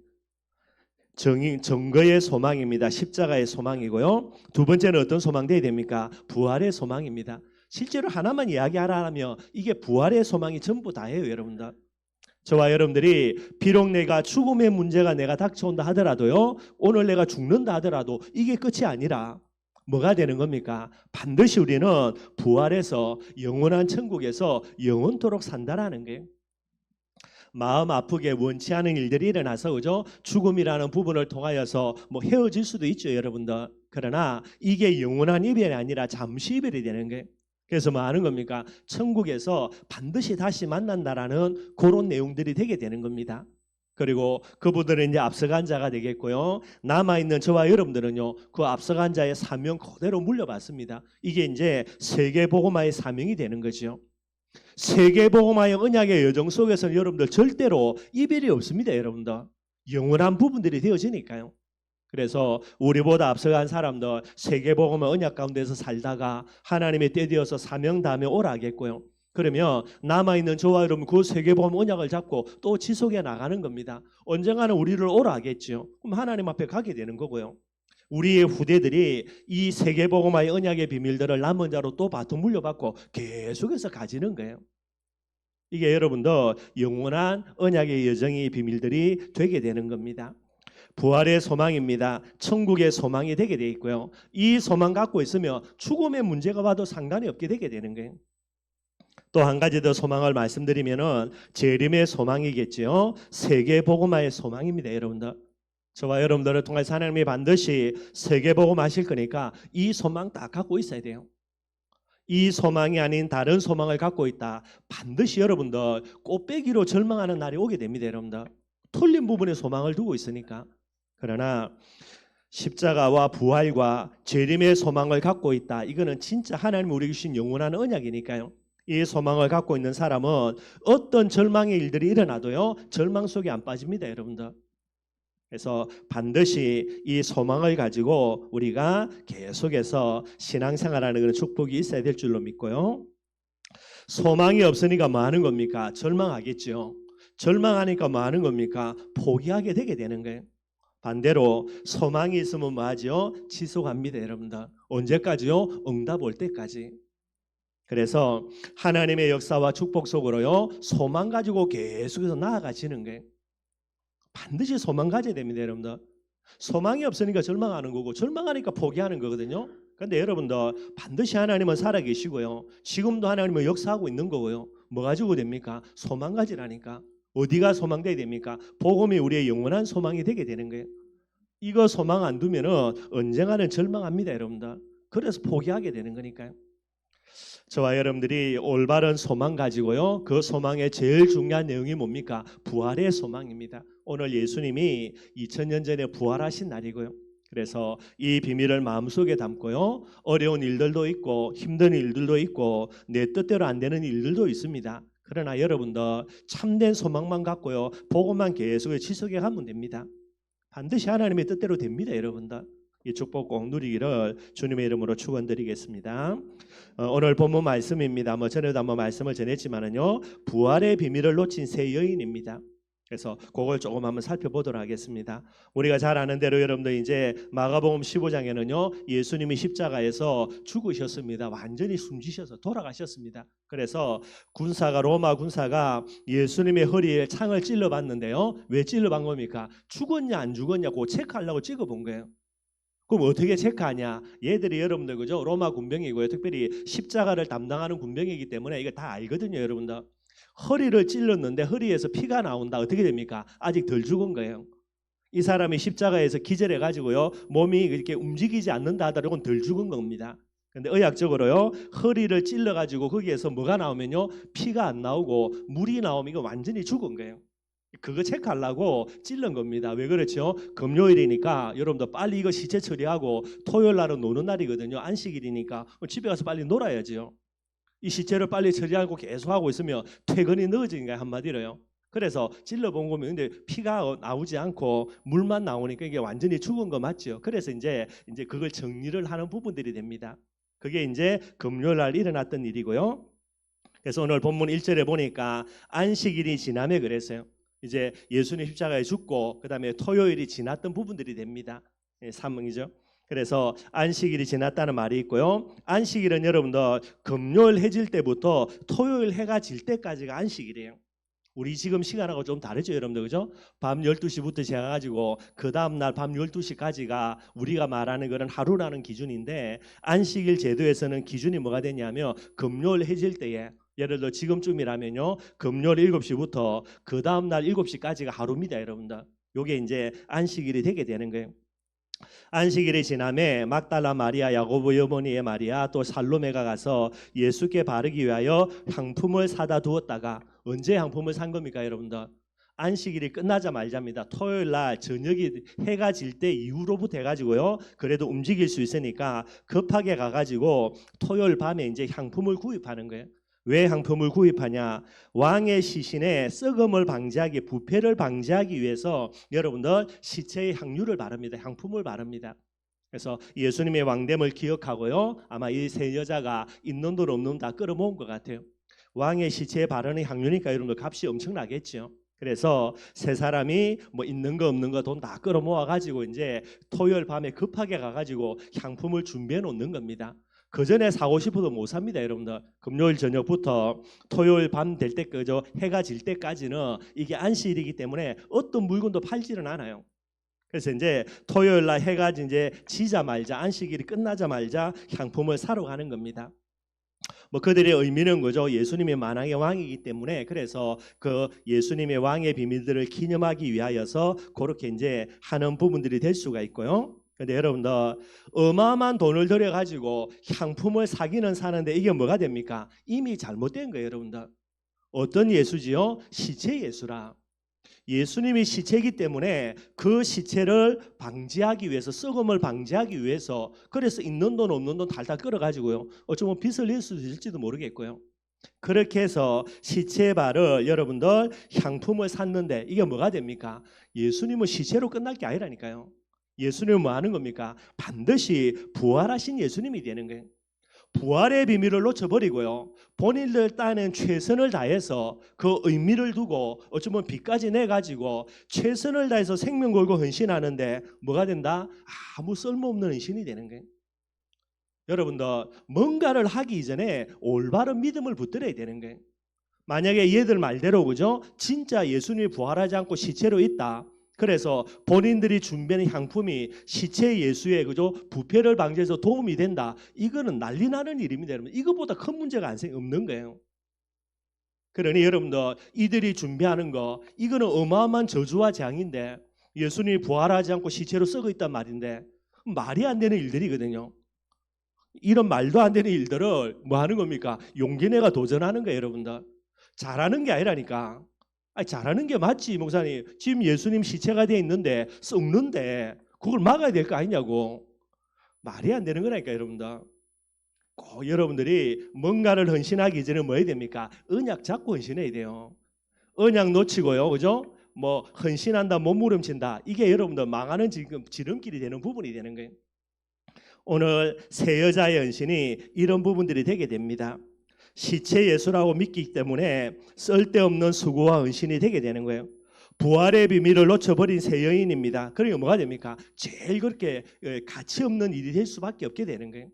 [SPEAKER 1] 정거의 소망입니다. 십자가의 소망이고요. 두 번째는 어떤 소망 되어야 됩니까? 부활의 소망입니다. 실제로 하나만 이야기하라면 이게 부활의 소망이 전부 다예요, 여러분들. 저와 여러분들이 비록 내가 죽음의 문제가 내가 닥쳐온다 하더라도요 오늘 내가 죽는다 하더라도 이게 끝이 아니라 뭐가 되는 겁니까? 반드시 우리는 부활해서 영원한 천국에서 영원토록 산다라는 거예요. 마음 아프게 원치 않은 일들이 일어나서 그죠? 죽음이라는 부분을 통하여서 뭐 헤어질 수도 있죠, 여러분들. 그러나 이게 영원한 이별이 아니라 잠시 이별이 되는 거예요. 그래서 뭐 하는 겁니까? 천국에서 반드시 다시 만난다라는 그런 내용들이 되게 되는 겁니다. 그리고 그분들은 이제 앞서간 자가 되겠고요. 남아있는 저와 여러분들은요 그 앞서간 자의 사명 그대로 물려받습니다. 이게 이제 세계복음화의 사명이 되는 거죠. 세계복음화의 언약의 여정 속에서는 여러분들 절대로 이별이 없습니다, 여러분들. 영원한 부분들이 되어지니까요. 그래서 우리보다 앞서간 사람들 세계복음의 언약 가운데서 살다가 하나님의 때 되어서 사명 다음에 오라 하겠고요. 그러면 남아있는 저와 여러분 그 세계복음 언약을 잡고 또 지속해 나가는 겁니다. 언젠가는 우리를 오라 하겠죠. 그럼 하나님 앞에 가게 되는 거고요. 우리의 후대들이 이 세계복음화의 언약의 비밀들을 남은 자로 또 바통 물려받고 계속해서 가지는 거예요. 이게 여러분들 영원한 언약의 여정의 비밀들이 되게 되는 겁니다. 부활의 소망입니다. 천국의 소망이 되게 돼 있고요. 이 소망 갖고 있으면 죽음의 문제가 와도 상관이 없게 되게 되는 거예요. 또 한 가지 더 소망을 말씀드리면은 재림의 소망이겠죠. 세계 복음화의 소망입니다, 여러분들. 저와 여러분들을 통해서 하나님이 반드시 세계 복음하실 거니까 이 소망 딱 갖고 있어야 돼요. 이 소망이 아닌 다른 소망을 갖고 있다. 반드시 여러분들 꽃배기로 절망하는 날이 오게 됩니다, 여러분들. 틀린 부분에 소망을 두고 있으니까. 그러나 십자가와 부활과 재림의 소망을 갖고 있다. 이거는 진짜 하나님이 우리에게 주신 영원한 언약이니까요. 이 소망을 갖고 있는 사람은 어떤 절망의 일들이 일어나도요 절망 속에 안 빠집니다, 여러분들. 그래서 반드시 이 소망을 가지고 우리가 계속해서 신앙생활하는 그런 축복이 있어야 될 줄로 믿고요. 소망이 없으니까 뭐 하는 겁니까? 절망하겠죠. 절망하니까 뭐 하는 겁니까? 포기하게 되게 되는 거예요. 반대로 소망이 있으면 뭐 하죠? 지속합니다, 여러분들. 언제까지요? 응답 올 때까지. 그래서 하나님의 역사와 축복 속으로요 소망 가지고 계속해서 나아가시는 거예요. 반드시 소망 가져야 됩니다, 여러분들. 소망이 없으니까 절망하는 거고 절망하니까 포기하는 거거든요. 그런데 여러분들 반드시 하나님은 살아계시고요. 지금도 하나님은 역사하고 있는 거고요. 뭐 가지고 됩니까? 소망 가지라니까. 어디가 소망돼야 됩니까? 복음이 우리의 영원한 소망이 되게 되는 거예요. 이거 소망 안 두면은 언젠가는 절망합니다, 여러분들. 그래서 포기하게 되는 거니까요. 저와 여러분들이 올바른 소망 가지고요. 그 소망의 제일 중요한 내용이 뭡니까? 부활의 소망입니다. 오늘 예수님이 2000년 전에 부활하신 날이고요. 그래서 이 비밀을 마음속에 담고요. 어려운 일들도 있고 힘든 일들도 있고 내 뜻대로 안 되는 일들도 있습니다. 그러나 여러분들 참된 소망만 갖고요. 복음만 계속 지속해 가면 됩니다. 반드시 하나님의 뜻대로 됩니다, 여러분들. 이 축복 꼭 누리기를 주님의 이름으로 축원드리겠습니다. 오늘 본문 말씀입니다. 전에도 한번 말씀을 전했지만은요, 부활의 비밀을 놓친 세 여인입니다. 그래서 그걸 조금 한번 살펴보도록 하겠습니다. 우리가 잘 아는 대로 여러분들 이제 마가복음 15장에는요, 예수님이 십자가에서 죽으셨습니다. 완전히 숨지셔서 돌아가셨습니다. 그래서 로마 군사가 예수님의 허리에 창을 찔러봤는데요, 왜 찔러본 겁니까? 죽었냐 안 죽었냐 그거 체크하려고 찍어본 거예요. 그럼 어떻게 체크하냐? 얘들이 여러분들 그죠? 로마 군병이고요. 특별히 십자가를 담당하는 군병이기 때문에 이거 다 알거든요, 여러분들. 허리를 찔렀는데 허리에서 피가 나온다. 어떻게 됩니까? 아직 덜 죽은 거예요. 이 사람이 십자가에서 기절해 가지고요. 몸이 이렇게 움직이지 않는다 하더라도 덜 죽은 겁니다. 근데 의학적으로요. 허리를 찔러 가지고 거기에서 뭐가 나오면요. 피가 안 나오고 물이 나오면 이거 완전히 죽은 거예요. 그거 체크하려고 찔른 겁니다. 왜 그렇죠? 금요일이니까 여러분들 빨리 이거 시체 처리하고 토요일 날은 노는 날이거든요. 안식일이니까 집에 가서 빨리 놀아야지요. 이 시체를 빨리 처리하고 계속 하고 있으면 퇴근이 늦어지니까 한마디로요. 그래서 찔러본 거면 근데 피가 나오지 않고 물만 나오니까 이게 완전히 죽은 거 맞죠? 그래서 이제 그걸 정리를 하는 부분들이 됩니다. 그게 이제 금요일 날 일어났던 일이고요. 그래서 오늘 본문 1절에 보니까 안식일이 지나며 그랬어요. 이제 예수님 십자가에 죽고 그다음에 토요일이 지났던 부분들이 됩니다. 사명이죠. 그래서 안식일이 지났다는 말이 있고요. 안식일은 여러분들 금요일 해질 때부터 토요일 해가 질 때까지가 안식일이에요. 우리 지금 시간하고 좀 다르죠, 여러분들. 그죠? 밤 12시부터 시작해가지고 그 다음날 밤 12시까지가 우리가 말하는 그런 하루라는 기준인데 안식일 제도에서는 기준이 뭐가 되냐면 금요일 해질 때에 예를 들어 지금쯤이라면요. 금요일 7시부터 그 다음날 7시까지가 하루입니다, 여러분들. 요게 이제 안식일이 되게 되는 거예요. 안식일이 지남에 막달라 마리아, 야고보 어머니의 마리아, 또 살로메가 가서 예수께 바르기 위하여 향품을 사다 두었다가 언제 향품을 산 겁니까, 여러분들? 안식일이 끝나자마자입니다. 토요일 날 저녁이 해가 질 때 이후로부터 해가지고요. 그래도 움직일 수 있으니까 급하게 가가지고 토요일 밤에 이제 향품을 구입하는 거예요. 왜 향품을 구입하냐? 왕의 시신에 썩음을 방지하기, 부패를 방지하기 위해서 여러분들 시체의 향유를 바릅니다. 향품을 바릅니다. 그래서 예수님의 왕됨을 기억하고요. 아마 이 세 여자가 있는 돈 없는 돈 다 끌어모은 것 같아요. 왕의 시체에 바르는 향유니까 여러분들 값이 엄청나겠죠. 그래서 세 사람이 뭐 있는 거 없는 거 돈 다 끌어모아 가지고 이제 토요일 밤에 급하게 가가지고 향품을 준비해 놓는 겁니다. 그 전에 사고 싶어도 못 삽니다, 여러분들. 금요일 저녁부터 토요일 밤 될 때 그저 해가 질 때까지는 이게 안식일이기 때문에 어떤 물건도 팔지는 않아요. 그래서 이제 토요일 날 해가 이제 지자마자 안식일이 끝나자마자 향품을 사러 가는 겁니다. 뭐 그들의 의미는 거죠. 예수님이 만왕의 왕이기 때문에 그래서 그 예수님의 왕의 비밀들을 기념하기 위하여서 그렇게 이제 하는 부분들이 될 수가 있고요. 근데 여러분들 어마어마한 돈을 들여 가지고 향품을 사기는 사는데 이게 뭐가 됩니까? 이미 잘못된 거예요, 여러분들. 어떤 예수지요? 시체 예수라. 예수님이 시체이기 때문에 그 시체를 방지하기 위해서 썩음을 방지하기 위해서 그래서 있는 돈 없는 돈 달달 끌어가지고요. 어쩌면 빚을 낼 수도 있을지도 모르겠고요. 그렇게 해서 시체의 발을 여러분들 향품을 샀는데 이게 뭐가 됩니까? 예수님은 시체로 끝날 게 아니라니까요. 예수님은 뭐 하는 겁니까? 반드시 부활하신 예수님이 되는 거예요. 부활의 비밀을 놓쳐버리고요. 본인들 딴엔 최선을 다해서 그 의미를 두고 어쩌면 빚까지 내가지고 최선을 다해서 생명 걸고 헌신하는데 뭐가 된다? 아무 쓸모없는 헌신이 되는 거예요. 여러분들 뭔가를 하기 이전에 올바른 믿음을 붙들어야 되는 거예요. 만약에 얘들 말대로 그죠? 진짜 예수님이 부활하지 않고 시체로 있다. 그래서 본인들이 준비하는 향품이 시체 예수의 그죠 부패를 방지해서 도움이 된다. 이거는 난리 나는 일입니다, 여러분. 이거보다 큰 문제가 없는 거예요. 그러니 여러분들 이들이 준비하는 거 이거는 어마어마한 저주와 재앙인데 예수님이 부활하지 않고 시체로 썩어 있단 말인데 말이 안 되는 일들이거든요. 이런 말도 안 되는 일들을 뭐 하는 겁니까? 용기 내가 도전하는 거예요, 여러분들. 잘하는 게 아니라니까. 아니, 잘하는 게 맞지, 목사님. 지금 예수님 시체가 돼 있는데 썩는데 그걸 막아야 될 거 아니냐고. 말이 안 되는 거라니까, 여러분들. 꼭 여러분들이 뭔가를 헌신하기 전에 뭐 해야 됩니까? 언약 잡고 헌신해야 돼요. 언약 놓치고요, 그죠? 뭐 헌신한다, 몸부림친다. 이게 여러분들 망하는 지금 지름길이 되는 부분이 되는 거예요. 오늘 새 여자의 헌신이 이런 부분들이 되게 됩니다. 시체 예수라고 믿기 때문에 쓸데없는 수고와 헌신이 되게 되는 거예요. 부활의 비밀을 놓쳐버린 새 여인입니다. 그러니까 뭐가 됩니까? 제일 그렇게 가치 없는 일이 될 수밖에 없게 되는 거예요.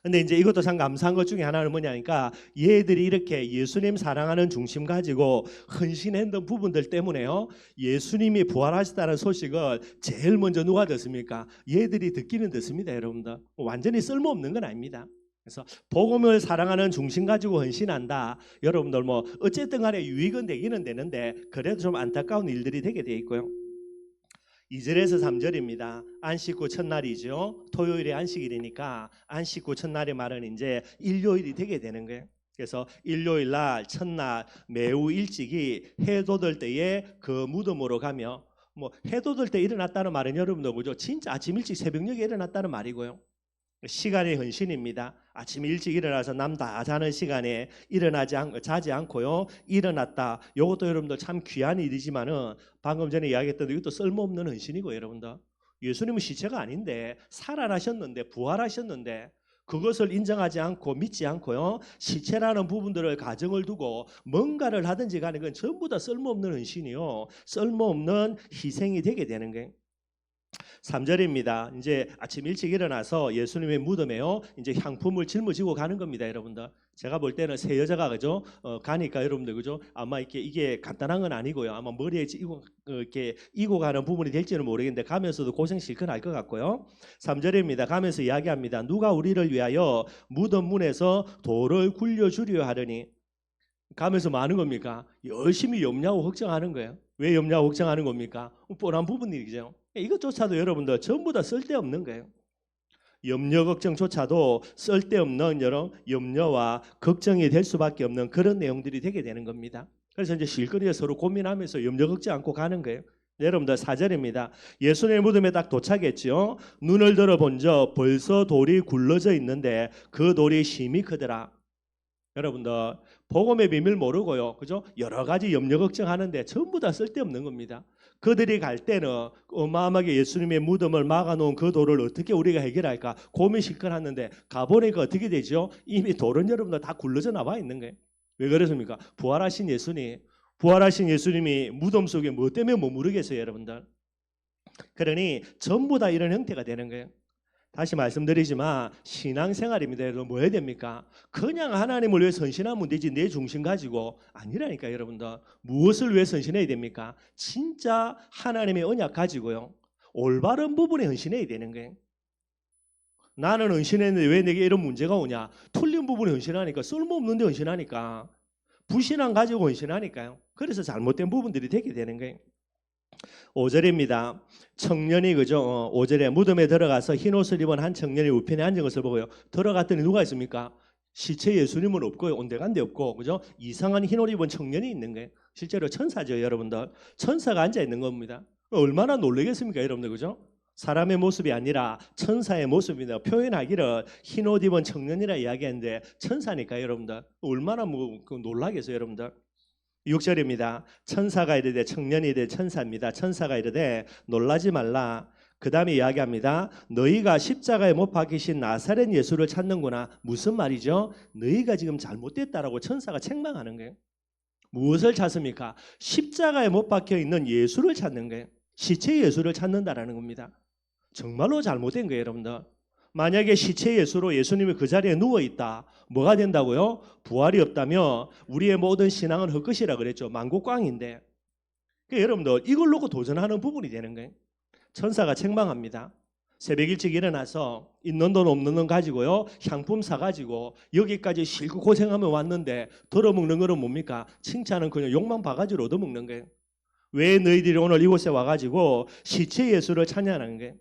[SPEAKER 1] 근데 이제 이것도 참 감사한 것 중에 하나는 뭐냐니까 얘들이 이렇게 예수님 사랑하는 중심 가지고 헌신했던 부분들 때문에요. 예수님이 부활하셨다는 소식을 제일 먼저 누가 듣습니까? 얘들이 듣기는 듣습니다, 여러분들. 완전히 쓸모없는 건 아닙니다. 그래서 복음을 사랑하는 중심 가지고 헌신한다. 여러분들 뭐 어쨌든 간에 유익은 되기는 되는데 그래도 좀 안타까운 일들이 되게 돼 있고요. 2절에서 3절입니다. 안식 후 첫날이죠. 토요일이 안식일이니까 안식 후 첫날의 말은 이제 일요일이 되게 되는 거예요. 그래서 일요일 날 첫날 매우 일찍이 해 돋을 때에 그 무덤으로 가며 뭐 해 돋을 때 일어났다는 말은 여러분도 그죠? 진짜 아침 일찍 새벽녘에 일어났다는 말이고요. 시간의 헌신입니다. 아침 일찍 일어나서 남 다 자는 시간에 자지 않고요. 일어났다. 이것도 여러분들 참 귀한 일이지만은 방금 전에 이야기했던 이것도 쓸모없는 헌신이고 여러분들. 예수님은 시체가 아닌데 살아나셨는데 부활하셨는데 그것을 인정하지 않고 믿지 않고요. 시체라는 부분들을 가정을 두고 뭔가를 하든지 간에 그건 전부 다 쓸모없는 헌신이요. 쓸모없는 희생이 되게 되는 거예요. 3절입니다. 이제 아침 일찍 일어나서 예수님의 무덤에요. 이제 향품을 짊어지고 가는 겁니다, 여러분들. 제가 볼 때는 새 여자가 그죠? 가니까 여러분들 그죠? 아마 이게 간단한 건 아니고요. 아마 머리에 이렇게 이고 가는 부분이 될지는 모르겠는데 가면서도 고생 실컷 할 것 같고요. 3절입니다. 가면서 이야기합니다. 누가 우리를 위하여 무덤 문에서 돌을 굴려주려 하려니 가면서 뭐 하는 겁니까? 열심히 염려하고 걱정하는 거예요. 왜 염려하고 걱정하는 겁니까? 뻔한 부분이죠. 이것조차도 여러분들 전부 다 쓸데없는 거예요. 염려 걱정조차도 쓸데없는 여러 염려와 걱정이 될 수밖에 없는 그런 내용들이 되게 되는 겁니다. 그래서 이제 실거리에 서로 고민하면서 염려 걱정 않고 가는 거예요. 여러분들 4절입니다. 예수님의 무덤에 딱 도착했죠. 눈을 들어본저 벌써 돌이 굴러져 있는데 그 돌이 심히 크더라. 여러분들 복음의 비밀 모르고요, 그죠? 여러 가지 염려 걱정하는데 전부 다 쓸데없는 겁니다. 그들이 갈 때는 어마어마하게 예수님의 무덤을 막아놓은 그 돌을 어떻게 우리가 해결할까 고민 실컷 하는데 가보니까 어떻게 되죠? 이미 돌은 여러분들 다 굴러져 나와 있는 거예요. 왜 그렇습니까? 부활하신 예수님이 무덤 속에 뭐 때문에 머무르겠어요, 여러분들? 그러니 전부 다 이런 형태가 되는 거예요. 다시 말씀드리지만 신앙생활입니다. 여러분 뭐 해야 됩니까? 그냥 하나님을 위해 헌신하면 되지 내 중심 가지고 아니라니까 여러분들. 무엇을 위해 헌신해야 됩니까? 진짜 하나님의 언약 가지고요. 올바른 부분에 헌신해야 되는 거예요. 나는 헌신했는데 왜 내게 이런 문제가 오냐? 틀린 부분에 헌신하니까 쓸모없는 데 헌신하니까 불신앙 가지고 헌신하니까요. 그래서 잘못된 부분들이 되게 되는 거예요. 5절입니다. 청년이 그죠? 5절에 무덤에 들어가서 흰 옷을 입은 한 청년이 우편에 앉은 것을 보고요. 들어갔더니 누가 있습니까? 시체 예수님은 없고요. 온데간데 없고 그죠? 이상한 흰 옷 입은 청년이 있는 거예요. 실제로 천사죠, 여러분들. 천사가 앉아 있는 겁니다. 얼마나 놀라겠습니까, 여러분들 그죠? 사람의 모습이 아니라 천사의 모습입니다. 표현하기를 흰 옷 입은 청년이라 이야기하는데 천사니까 여러분들 얼마나 놀라겠어요, 여러분들. 6절입니다. 천사가 이르되 청년이 이르되 천사입니다. 천사가 이르되 놀라지 말라. 그 다음에 이야기합니다. 너희가 십자가에 못 박히신 나사렛 예수를 찾는구나. 무슨 말이죠? 너희가 지금 잘못됐다라고 천사가 책망하는 거예요. 무엇을 찾습니까? 십자가에 못 박혀 있는 예수를 찾는 거예요. 시체 예수를 찾는다라는 겁니다. 정말로 잘못된 거예요, 여러분들. 만약에 시체 예수로 예수님이 그 자리에 누워있다. 뭐가 된다고요? 부활이 없다면 우리의 모든 신앙은 헛것이라 그랬죠. 만국광인데 그러니까 여러분들 이걸 놓고 도전하는 부분이 되는 거예요. 천사가 책망합니다. 새벽 일찍 일어나서 있는 돈 없는 돈 가지고요, 향품 사가지고 여기까지 실컷 고생하며 왔는데 덜어먹는 거는 뭡니까? 칭찬은 그냥 욕망 바가지로 얻어먹는 거예요. 왜 너희들이 오늘 이곳에 와가지고 시체 예수를 찬양하는 거예요?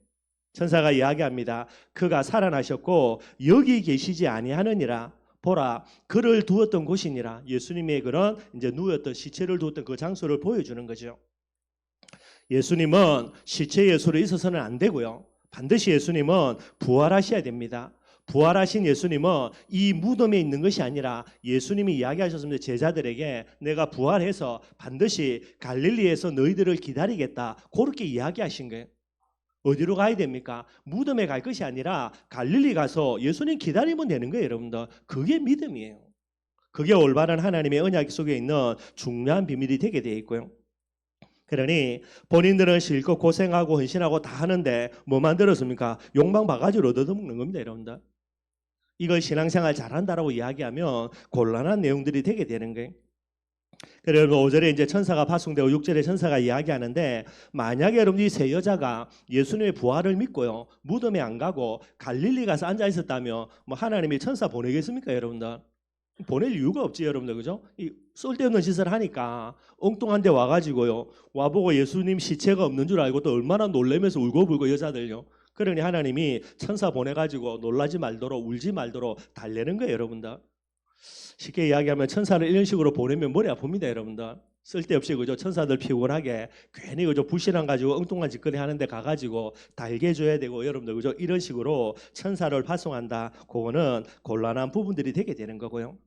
[SPEAKER 1] 천사가 이야기합니다. 그가 살아나셨고 여기 계시지 아니하느니라. 보라, 그를 두었던 곳이니라. 예수님의 그런 이제 누웠던 시체를 두었던 그 장소를 보여주는 거죠. 예수님은 시체 예수로 있어서는 안 되고요. 반드시 예수님은 부활하셔야 됩니다. 부활하신 예수님은 이 무덤에 있는 것이 아니라 예수님이 이야기하셨습니다. 제자들에게 내가 부활해서 반드시 갈릴리에서 너희들을 기다리겠다. 그렇게 이야기하신 거예요. 어디로 가야 됩니까? 무덤에 갈 것이 아니라 갈릴리 가서 예수님 기다리면 되는 거예요, 여러분들. 그게 믿음이에요. 그게 올바른 하나님의 언약 속에 있는 중요한 비밀이 되게 되어 있고요. 그러니 본인들은 실컷 고생하고 헌신하고 다 하는데 뭐 만들었습니까? 욕망 바가지로 얻어먹는 겁니다, 여러분들. 이걸 신앙생활 잘한다라고 이야기하면 곤란한 내용들이 되게 되는 거예요. 그래서 5절에 이제 천사가 파송되고 6절에 천사가 이야기하는데, 만약에 여러분 이 세 여자가 예수님의 부활을 믿고요, 무덤에 안 가고 갈릴리 가서 앉아 있었다면 뭐 하나님이 천사 보내겠습니까, 여러분들? 보낼 이유가 없지, 여러분들. 그죠? 이 쓸데없는 짓을 하니까 엉뚱한 데 와가지고요, 와보고 예수님 시체가 없는 줄 알고 또 얼마나 놀래면서 울고불고 여자들요. 그러니 하나님이 천사 보내가지고 놀라지 말도록, 울지 말도록 달래는 거예요, 여러분들. 쉽게 이야기하면 천사를 이런 식으로 보내면 머리 아픕니다, 여러분들. 쓸데없이 그죠? 천사들 피곤하게 괜히 그죠? 불신앙 가지고 엉뚱한 짓거리 하는데 가가지고 달게 줘야 되고, 여러분들 그죠? 이런 식으로 천사를 파송한다. 그거는 곤란한 부분들이 되게 되는 거고요.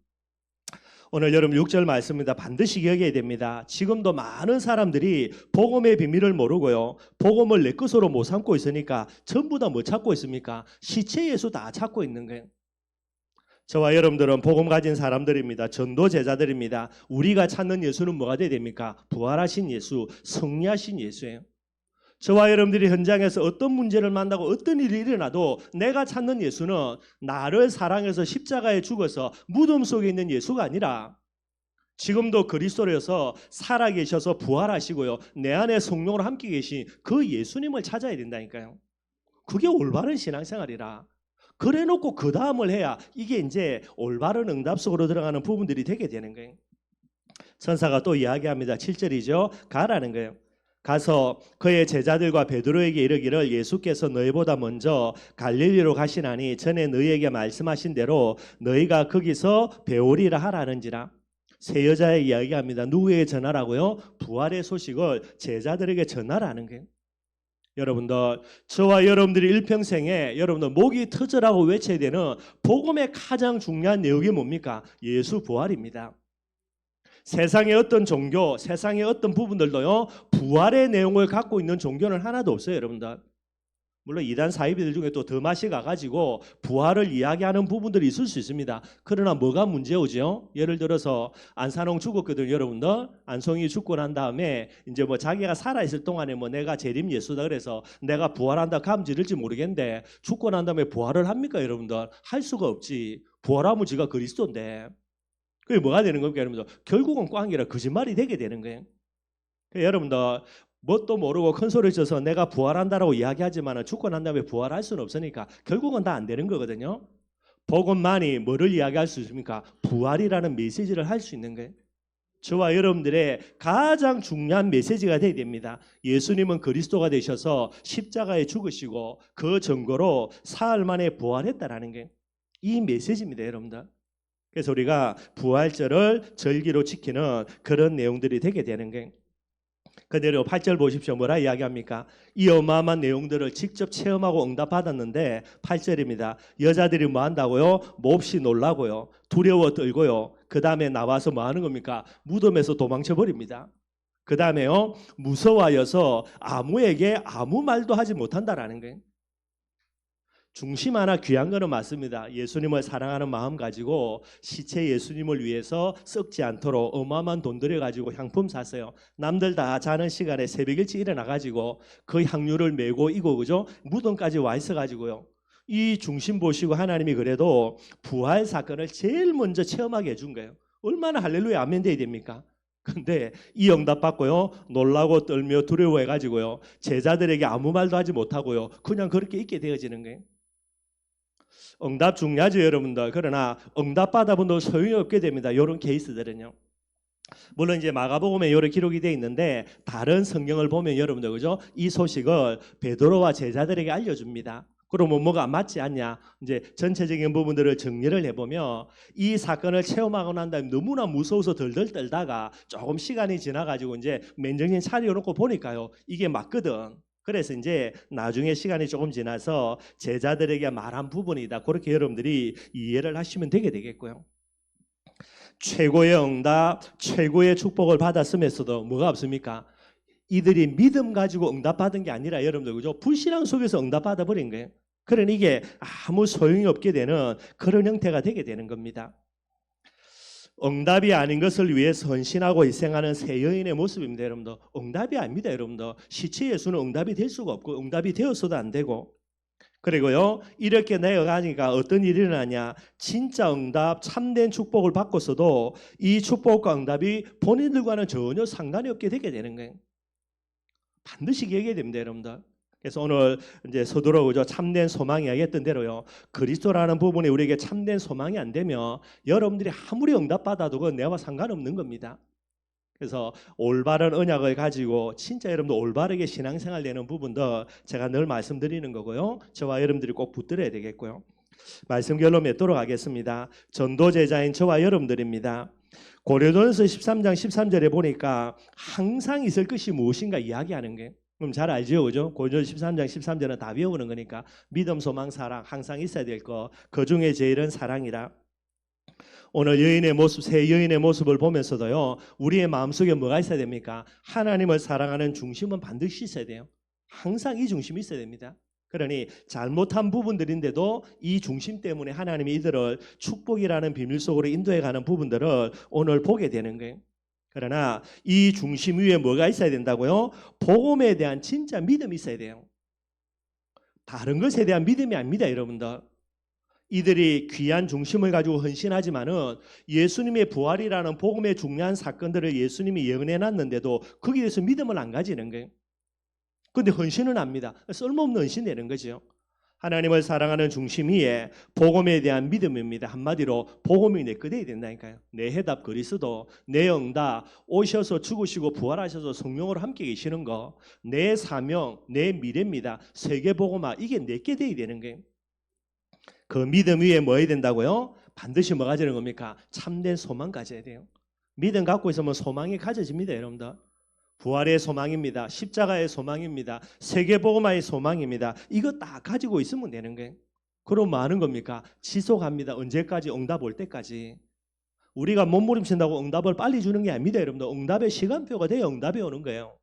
[SPEAKER 1] 오늘 여러분 6절 말씀입니다. 반드시 기억해야 됩니다. 지금도 많은 사람들이 복음의 비밀을 모르고요, 복음을 내 것으로 못 삼고 있으니까 전부 다 뭐 찾고 있습니까? 시체 예수 다 찾고 있는 거예요. 저와 여러분들은 복음 가진 사람들입니다. 전도 제자들입니다. 우리가 찾는 예수는 뭐가 돼야 됩니까? 부활하신 예수, 승리하신 예수예요. 저와 여러분들이 현장에서 어떤 문제를 만나고 어떤 일이 일어나도 내가 찾는 예수는 나를 사랑해서 십자가에 죽어서 무덤 속에 있는 예수가 아니라 지금도 그리스도로서 살아계셔서 부활하시고요, 내 안에 성령으로 함께 계신 그 예수님을 찾아야 된다니까요. 그게 올바른 신앙생활이라. 그래 놓고 그 다음을 해야 이게 이제 올바른 응답 속으로 들어가는 부분들이 되게 되는 거예요. 천사가 또 이야기합니다. 7절이죠. 가라는 거예요. 가서 그의 제자들과 베드로에게 이르기를 예수께서 너희보다 먼저 갈릴리로 가시나니 전에 너희에게 말씀하신 대로 너희가 거기서 배우리라 하라는지라. 세 여자의 이야기합니다. 누구에게 전하라고요? 부활의 소식을 제자들에게 전하라는 거예요. 여러분들, 저와 여러분들이 일평생에 여러분들 목이 터져라고 외쳐야 되는 복음의 가장 중요한 내용이 뭡니까? 예수 부활입니다. 세상의 어떤 종교, 세상의 어떤 부분들도요, 부활의 내용을 갖고 있는 종교는 하나도 없어요, 여러분들. 물론 이단 사이비들 중에 또 더 맛이 가가지고 부활을 이야기하는 부분들이 있을 수 있습니다. 그러나 뭐가 문제오죠? 예를 들어서 안산홍 죽었거든요, 여러분들. 안성이 죽고 난 다음에 이제 뭐 자기가 살아있을 동안에 뭐 내가 재림 예수다 그래서 내가 부활한다 감지를지 모르겠는데 죽고 난 다음에 부활을 합니까, 여러분들? 할 수가 없지. 부활하면 지가 그리스도인데. 그게 뭐가 되는 겁니까, 여러분들? 결국은 꽝이라 거짓말이 되게 되는 거예요. 그러니까 여러분들, 뭣도 모르고 큰 소리 쳐서 내가 부활한다라고 이야기하지만 죽고 난 다음에 부활할 수는 없으니까 결국은 다 안 되는 거거든요. 복음만이 뭐를 이야기할 수 있습니까? 부활이라는 메시지를 할 수 있는 거예요. 저와 여러분들의 가장 중요한 메시지가 되어야 됩니다. 예수님은 그리스도가 되셔서 십자가에 죽으시고 그 증거로 사흘 만에 부활했다라는 게 이 메시지입니다, 여러분들. 그래서 우리가 부활절을 절기로 지키는 그런 내용들이 되게 되는 거예요. 그대로 8절 보십시오. 뭐라 이야기합니까? 이 어마어마한 내용들을 직접 체험하고 응답받았는데 8절입니다. 여자들이 뭐 한다고요? 몹시 놀라고요, 두려워 떨고요, 그 다음에 나와서 뭐 하는 겁니까? 무덤에서 도망쳐 버립니다. 그 다음에요, 무서워하여서 아무에게 아무 말도 하지 못한다라는 거예요. 중심 하나 귀한 거는 맞습니다. 예수님을 사랑하는 마음 가지고 시체 예수님을 위해서 썩지 않도록 어마어마한 돈 들여가지고 향품 샀어요. 남들 다 자는 시간에 새벽 일찍 일어나가지고 그 향유를 메고 이고 그죠? 무덤까지 와 있어가지고요. 이 중심 보시고 하나님이 그래도 부활 사건을 제일 먼저 체험하게 해준 거예요. 얼마나 할렐루야 아멘 돼야 됩니까? 근데 이 응답 받고요, 놀라고 떨며 두려워해 가지고요, 제자들에게 아무 말도 하지 못하고요, 그냥 그렇게 있게 되어지는 거예요. 응답 중요하죠, 여러분들. 그러나 응답 받아본도 소용이 없게 됩니다. 이런 케이스들은요. 물론 이제 마가복음에 이런 기록이 되어 있는데 다른 성경을 보면 여러분들, 그죠? 이 소식을 베드로와 제자들에게 알려줍니다. 그러면 뭐가 맞지 않냐? 이제 전체적인 부분들을 정리를 해보면 이 사건을 체험하고 난 다음에 너무나 무서워서 덜덜 떨다가 조금 시간이 지나가지고 이제 맨정신 차려놓고 보니까요, 이게 맞거든. 그래서 이제 나중에 시간이 조금 지나서 제자들에게 말한 부분이다. 그렇게 여러분들이 이해를 하시면 되겠고요. 최고의 응답, 최고의 축복을 받았으면서도 뭐가 없습니까? 이들이 믿음 가지고 응답받은 게 아니라 여러분들, 그죠? 불신앙 속에서 응답받아 버린 거예요. 그러니 이게 아무 소용이 없게 되는 그런 형태가 되게 되는 겁니다. 응답이 아닌 것을 위해서 헌신하고 희생하는 세 여인의 모습입니다, 여러분들. 응답이 아닙니다, 여러분들. 시체 예수는 응답이 될 수가 없고 응답이 되었어도 안 되고. 그리고요, 이렇게 내어가니까 어떤 일이 일어나냐? 진짜 응답, 참된 축복을 받고서도 이 축복과 응답이 본인들과는 전혀 상관이 없게 되게 되는 거예요. 반드시 기억해야 됩니다, 여러분들. 그래서 오늘 이제 서두로 그죠, 참된 소망 이야기했던 대로요, 그리스도라는 부분이 우리에게 참된 소망이 안 되면 여러분들이 아무리 응답받아도 그건 내와 상관없는 겁니다. 그래서 올바른 언약을 가지고 진짜 여러분들 올바르게 신앙생활 되는 부분도 제가 늘 말씀드리는 거고요, 저와 여러분들이 꼭 붙들어야 되겠고요. 말씀 결론 맺도록 하겠습니다. 전도 제자인 저와 여러분들입니다. 고린도전서 13장 13절에 보니까 항상 있을 것이 무엇인가 이야기하는 게, 그럼 잘 알죠, 그죠? 고린도전서 13장 13절은 다 외우는 거니까 믿음, 소망, 사랑 항상 있어야 될 거, 그 중에 제일은 사랑이라. 오늘 여인의 모습, 세 여인의 모습을 보면서도요, 우리의 마음속에 뭐가 있어야 됩니까? 하나님을 사랑하는 중심은 반드시 있어야 돼요. 항상 이 중심이 있어야 됩니다. 그러니 잘못한 부분들인데도 이 중심 때문에 하나님이 이들을 축복이라는 비밀 속으로 인도해가는 부분들을 오늘 보게 되는 거예요. 그러나 이 중심 위에 뭐가 있어야 된다고요? 복음에 대한 진짜 믿음이 있어야 돼요. 다른 것에 대한 믿음이 아닙니다, 여러분들. 이들이 귀한 중심을 가지고 헌신하지만은 예수님의 부활이라는 복음의 중요한 사건들을 예수님이 예언해놨는데도 거기에 대해서 믿음을 안 가지는 거예요. 그런데 헌신은 압니다. 쓸모없는 헌신 되는 거죠. 하나님을 사랑하는 중심 위에 복음에 대한 믿음입니다. 한마디로 복음이 내 거 돼야 된다니까요. 내 해답 그리스도, 내 응답, 오셔서 죽으시고 부활하셔서 성령으로 함께 계시는 거, 내 사명, 내 미래입니다. 세계 복음화, 이게 내게 돼야 되는 거예요. 그 믿음 위에 뭐 해야 된다고요? 반드시 뭐 가지는 겁니까? 참된 소망 가져야 돼요. 믿음 갖고 있으면 소망이 가져집니다, 여러분들. 부활의 소망입니다. 십자가의 소망입니다. 세계복음화의 소망입니다. 이거 다 가지고 있으면 되는 거예요. 그럼 뭐 하는 겁니까? 지속합니다. 언제까지? 응답 올 때까지. 우리가 몸부림친다고 응답을 빨리 주는 게 아닙니다, 여러분들. 응답의 시간표가 돼야 응답이 오는 거예요.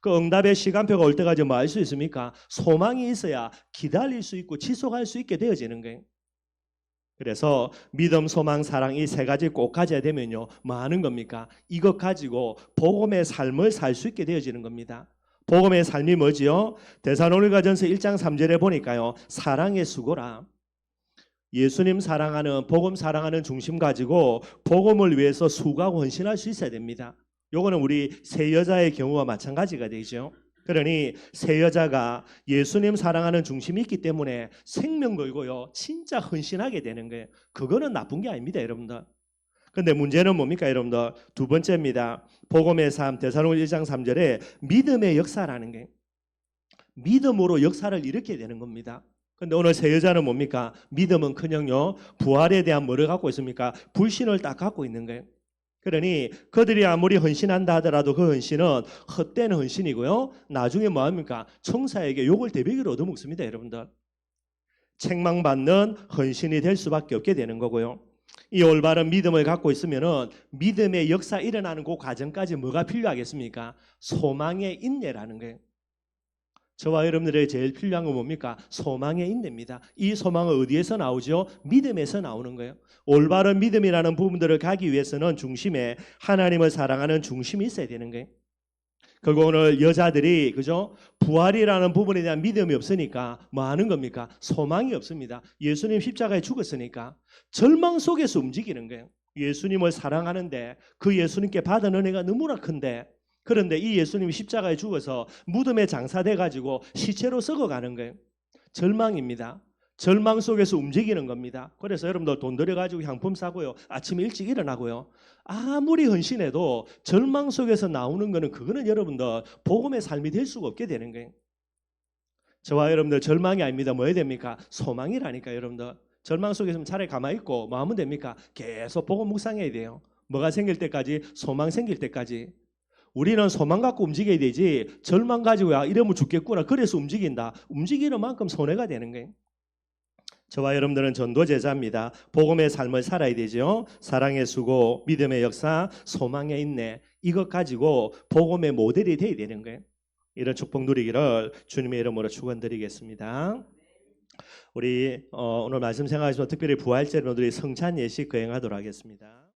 [SPEAKER 1] 그 응답의 시간표가 올 때까지 뭐 할 수 있습니까? 소망이 있어야 기다릴 수 있고 지속할 수 있게 되어지는 거예요. 그래서 믿음, 소망, 사랑 이 세 가지 꼭 가져야 되면요, 뭐 하는 겁니까? 이것 가지고 복음의 삶을 살 수 있게 되어지는 겁니다. 복음의 삶이 뭐지요? 데살로니가전서 1장 3절에 보니까요, 사랑의 수고라. 예수님 사랑하는, 복음 사랑하는 중심 가지고 복음을 위해서 수고하고 헌신할 수 있어야 됩니다. 요거는 우리 세 여자의 경우와 마찬가지가 되죠. 그러니 세 여자가 예수님 사랑하는 중심이 있기 때문에 생명 걸고요, 진짜 헌신하게 되는 거예요. 그거는 나쁜 게 아닙니다, 여러분들. 그런데 문제는 뭡니까, 여러분들? 두 번째입니다. 복음의 삶, 데살로니가 1장 3절에 믿음의 역사라는 게, 믿음으로 역사를 일으켜야 되는 겁니다. 그런데 오늘 세 여자는 뭡니까? 믿음은 그냥요, 부활에 대한 뭐를 갖고 있습니까? 불신을 딱 갖고 있는 거예요. 그러니 그들이 아무리 헌신한다 하더라도 그 헌신은 헛된 헌신이고요, 나중에 뭐합니까? 청사에게 욕을 대배기로 얻어먹습니다, 여러분들. 책망받는 헌신이 될 수밖에 없게 되는 거고요. 이 올바른 믿음을 갖고 있으면은 믿음의 역사 일어나는 그 과정까지 뭐가 필요하겠습니까? 소망의 인내라는 거예요. 저와 여러분들에게 제일 필요한 건 뭡니까? 소망의 인내입니다. 이 소망은 어디에서 나오죠? 믿음에서 나오는 거예요. 올바른 믿음이라는 부분들을 가기 위해서는 중심에 하나님을 사랑하는 중심이 있어야 되는 거예요. 그리고 오늘 여자들이, 그죠? 부활이라는 부분에 대한 믿음이 없으니까 뭐 하는 겁니까? 소망이 없습니다. 예수님 십자가에 죽었으니까 절망 속에서 움직이는 거예요. 예수님을 사랑하는데 그 예수님께 받은 은혜가 너무나 큰데, 그런데 이 예수님이 십자가에 죽어서 무덤에 장사돼 가지고 시체로 썩어가는 거예요. 절망입니다. 절망 속에서 움직이는 겁니다. 그래서 여러분들 돈 들여가지고 향품 사고요, 아침에 일찍 일어나고요, 아무리 헌신해도 절망 속에서 나오는 거는, 그거는 여러분들 복음의 삶이 될 수가 없게 되는 거예요. 저와 여러분들 절망이 아닙니다. 뭐 해야 됩니까? 소망이라니까. 여러분들 절망 속에서 차라리 가만히 있고 뭐 하면 됩니까? 계속 복음 묵상해야 돼요. 뭐가 생길 때까지? 소망 생길 때까지. 우리는 소망 갖고 움직여야 되지, 절망 가지고 야 이러면 죽겠구나 그래서 움직인다, 움직이는 만큼 손해가 되는 거예요. 저와 여러분들은 전도 제자입니다. 복음의 삶을 살아야 되죠. 사랑의 수고, 믿음의 역사, 소망의 인내, 이것 가지고 복음의 모델이 돼야 되는 거예요. 이런 축복 누리기를 주님의 이름으로 축원드리겠습니다. 우리 오늘 말씀 생각하시면 특별히 부활절 오늘이 성찬 예식 거행하도록 하겠습니다.